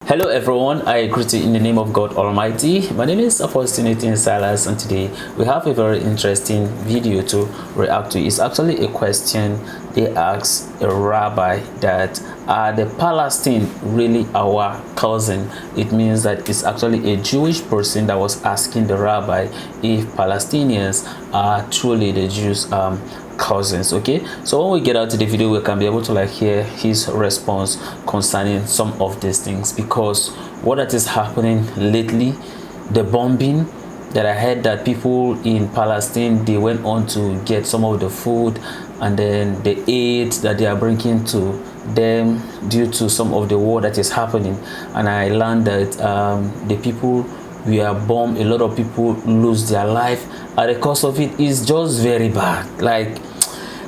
Hello everyone, I greet you in the name of God Almighty. My name is Silas, and today we have a very interesting video to react to. It's actually a question they asked a rabbi that are the Palestinians really our cousin? It means that it's actually a Jewish person that was asking the rabbi if Palestinians are truly the Jews cousins. Okay, so when we get out to the video, we can be able to hear his response concerning some of these things, because what that is happening lately, the bombing that I heard that people in Palestine, they went on to get some of the food and then the aid that they are bringing to them due to some of the war that is happening. And I learned that the people we are bombed, a lot of people lose their life, and the cause of it is just very bad.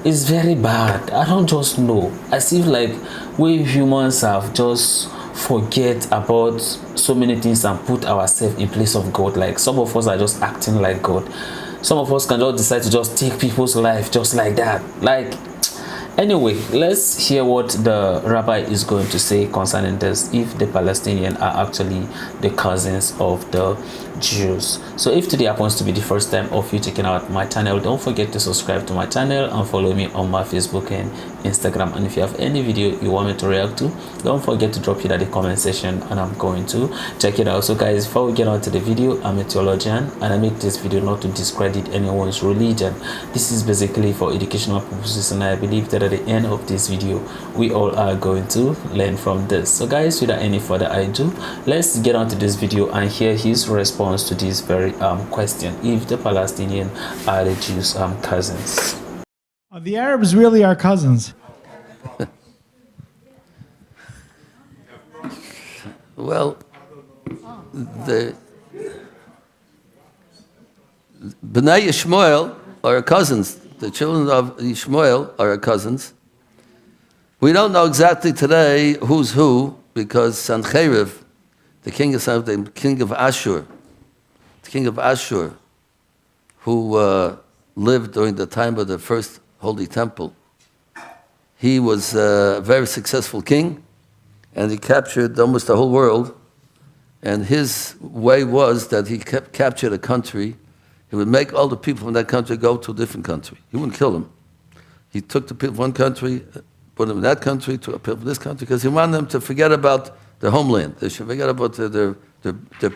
It's very bad. I don't just know. As if we humans have just forget about so many things and put ourselves in place of God. Some of us are just acting like God. Some of us can just decide to just take people's life just like that. Anyway, let's hear what the rabbi is going to say concerning this, if the Palestinians are actually the cousins of the Jews. So if today happens to be the first time of you checking out my channel, don't forget to subscribe to my channel and follow me on my Facebook and Instagram. And if you have any video you want me to react to, don't forget to drop it at the comment section and I'm going to check it out. So guys, before we get on to the video, I'm a theologian and I make this video not to discredit anyone's religion. This is basically for educational purposes, and I believe that at the end of this video we all are going to learn from this. So guys, without any further ado, let's get on to this video and hear his response to this very question, if the Palestinians are the Jews cousins. The Arabs really are cousins. Well, the Bnei Yishmael are cousins. The children of Yishmael are cousins. We don't know exactly today who's who, because Sancheriv, the king of Ashur, who lived during the time of the first Holy Temple, he was a very successful king, and he captured almost the whole world. And his way was that he captured a country. He would make all the people from that country go to a different country. He wouldn't kill them. He took the people from one country, put them in that country, took the people from this country, because he wanted them to forget about their homeland. They should forget about their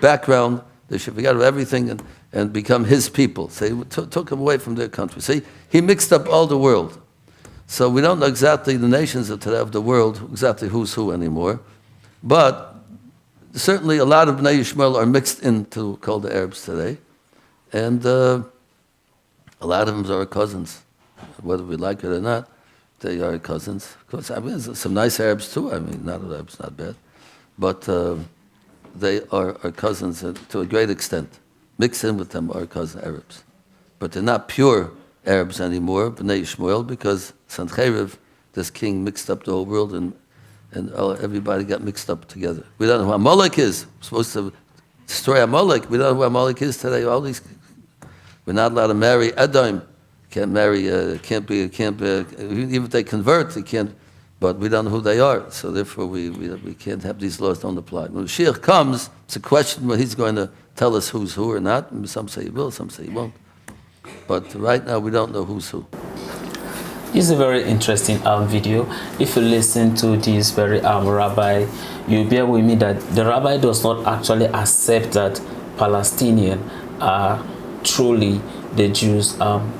background. They should forget about everything and become his people. So he took them away from their country. See, he mixed up all the world. So we don't know exactly the nations of today of the world, exactly who's who anymore. But certainly a lot of Bnei Yishmael are mixed into called the Arabs today. And a lot of them are cousins. Whether we like it or not, they are cousins. Of course, I mean, there's some nice Arabs too. I mean, not Arabs, not bad. But they are cousins to a great extent. Mixed in with them are cousin Arabs. But they're not pure Arabs anymore, Bnei Yishmael, because Sancheriv, this king, mixed up the whole world, and everybody got mixed up together. We don't know who Amalek is. We're supposed to destroy Amalek. We don't know who Amalek is today. We're not allowed to marry Edom. Can't marry. Even if they convert, they can't. But we don't know who they are, so therefore we can't have these laws don't apply. When Mashiach comes, it's a question whether he's going to tell us who's who or not. Some say he will, some say he won't. But right now we don't know who's who. It's a very interesting video. If you listen to this very rabbi, you bear with me that the rabbi does not actually accept that Palestinians are truly the Jews'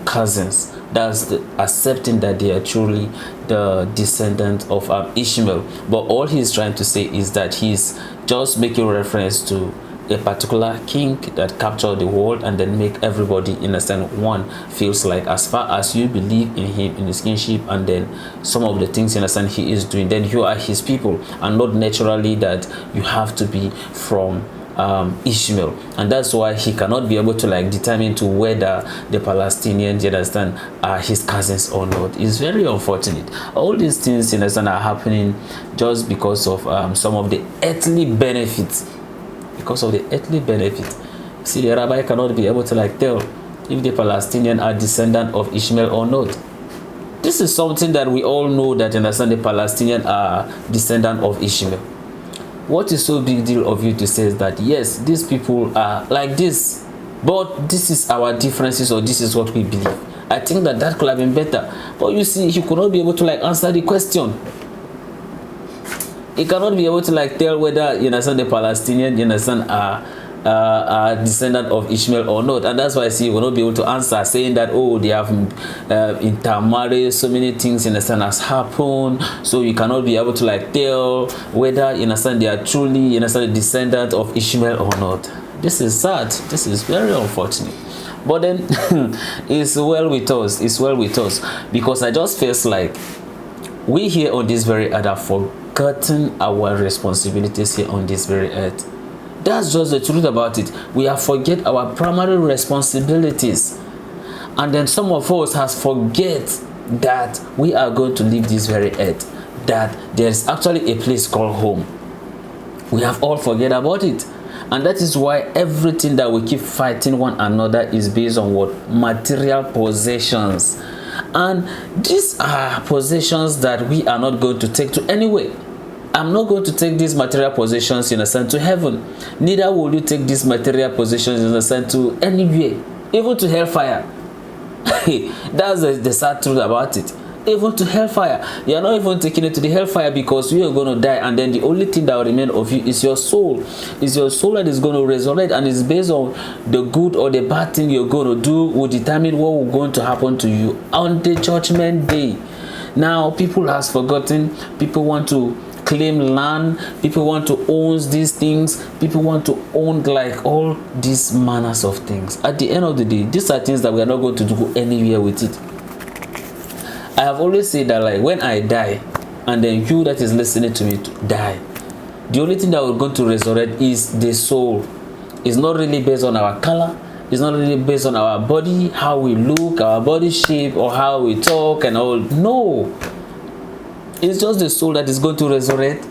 cousins. That's accepting that they are truly the descendant of Ishmael. But all he's trying to say is that he's just making reference to a particular king that captured the world and then make everybody understand one feels like, as far as you believe in him, in his kingship, and then some of the things you understand he is doing, then you are his people, and not naturally that you have to be from Ishmael. And that's why he cannot be able to determine to whether the Palestinians, you understand, are his cousins or not. It's very unfortunate. All these things, you understand, are happening just because of some of the earthly benefits. Because of the earthly benefit. See, the rabbi cannot be able to tell if the Palestinians are descendant of Ishmael or not. This is something that we all know, that understand the Palestinians are descendant of Ishmael. What is so big deal of you to say is that yes, these people are like this, but this is our differences, or this is what we believe? I think that could have been better. But you see, he could not be able to like answer the question. He cannot be able to like tell whether, you understand, the Palestinians, you understand, are descendant of Ishmael or not. And that's why I see he will not be able to answer, saying that, oh, they have intermarried, so many things, you understand, has happened, so you cannot be able to like tell whether, you understand, they are truly, you understand, a descendant of Ishmael or not. This is sad. This is very unfortunate. But then it's well with us. It's well with us, because I just feel like we here on this very earth have forgotten our responsibilities here on this very earth. That's just the truth about it. We have forget our primary responsibilities, and then some of us has forget that we are going to leave this very earth, that there is actually a place called home. We have all forget about it. And that is why everything that we keep fighting one another is based on what? Material possessions. And these are possessions that we are not going to take to anywhere. I'm not going to take these material possessions, in a sense, to heaven. Neither will you take these material possessions, in a sense, to anywhere, even to hellfire. That's the sad truth about it. Even to hellfire. You are not even taking it to the hellfire, because you are going to die, and then the only thing that will remain of you is your soul. It's your soul that is going to resurrect, and it's based on the good or the bad thing you're going to do will determine what will going to happen to you on the judgment day. Now, people has forgotten. People want to claim land. People want to own these things. People want to own like all these manners of things. At the end of the day, these are things that we are not going to go anywhere with it. I have always said that, like, when I die, and then you that is listening to me die, the only thing that we're going to resurrect is the soul. It's not really based on our color. It's not really based on our body, how we look, our body shape, or how we talk and all. No. It's just the soul that is going to resurrect.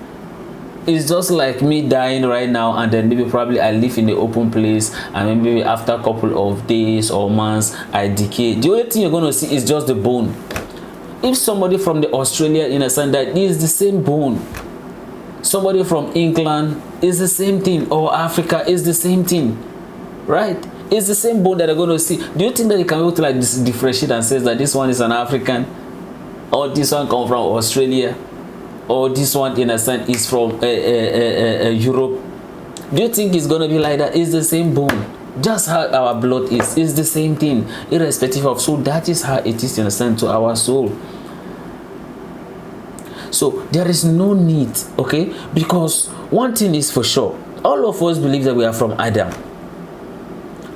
It's just like me dying right now, and then maybe probably I live in the open place, and maybe after a couple of days or months I decay. The only thing you're going to see is just the bone. If somebody from the Australia, in a sense, that is the same bone. Somebody from England is the same thing, or Africa is the same thing, right? It's the same bone that they're going to see. Do you think that you can go to like differentiate and say that this one is an African, or this one comes from Australia, or this one, in a sense, is from Europe? Do you think it's going to be like that? It's the same bone. Just how our blood is the same thing, irrespective of. So that is how it is, in a sense, to our soul. So there is no need, okay? Because one thing is for sure, all of us believe that we are from Adam.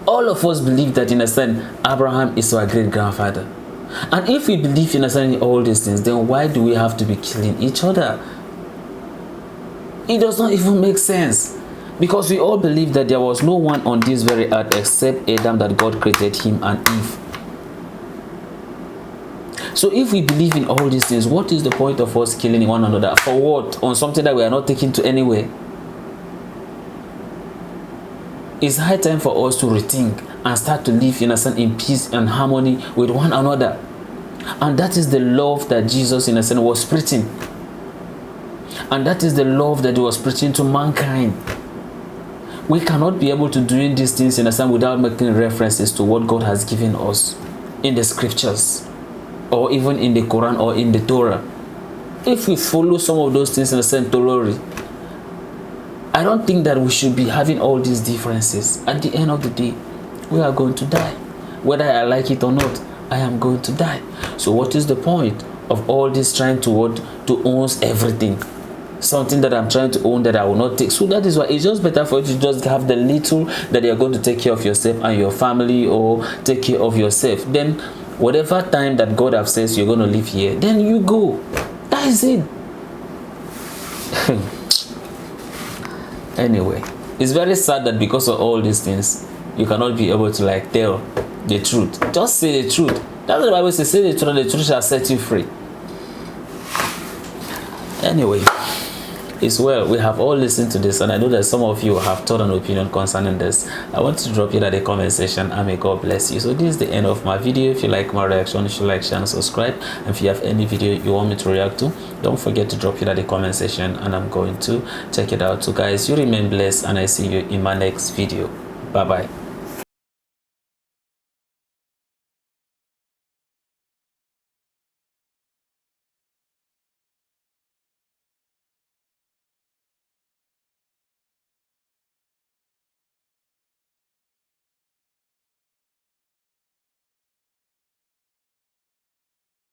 All of us believe that, in a sense, Abraham is our great-grandfather. And if we believe, in a sense, in all these things, then why do we have to be killing each other? It does not even make sense. Because we all believe that there was no one on this very earth except Adam, that God created him and Eve. So if we believe in all these things, what is the point of us killing one another? For what? On something that we are not taking to anywhere? It's high time for us to rethink and start to live, in a sense, in peace and harmony with one another. And that is the love that Jesus, in a sense, was preaching. And that is the love that he was preaching to mankind. We cannot be able to do these things, in a sense, without making references to what God has given us in the scriptures, or even in the Quran or in the Torah. If we follow some of those things, in a sense, thoroughly, I don't think that we should be having all these differences. At the end of the day, we are going to die. Whether I like it or not, I am going to die. So what is the point of all this trying to own everything? Something that I'm trying to own that I will not take. So that is why it's just better for you to just have the little that you're going to take care of yourself and your family, or take care of yourself. Then whatever time that God has says you're going to live here, then you go. That is it. Anyway, it's very sad that because of all these things, you cannot be able to like tell the truth. Just say the truth. That's what the Bible says. Say the truth, and the truth shall set you free. Anyway, It's well, we have all listened to this, and I know that some of you have thought an opinion concerning this. I want to drop it at the comment section, and may God bless you. So this is the end of my video. If you like my reaction, you should like, share, and subscribe. And if you have any video you want me to react to, don't forget to drop it at the comment section, and I'm going to check it out. So guys, you remain blessed, and I see you in my next video. Bye bye.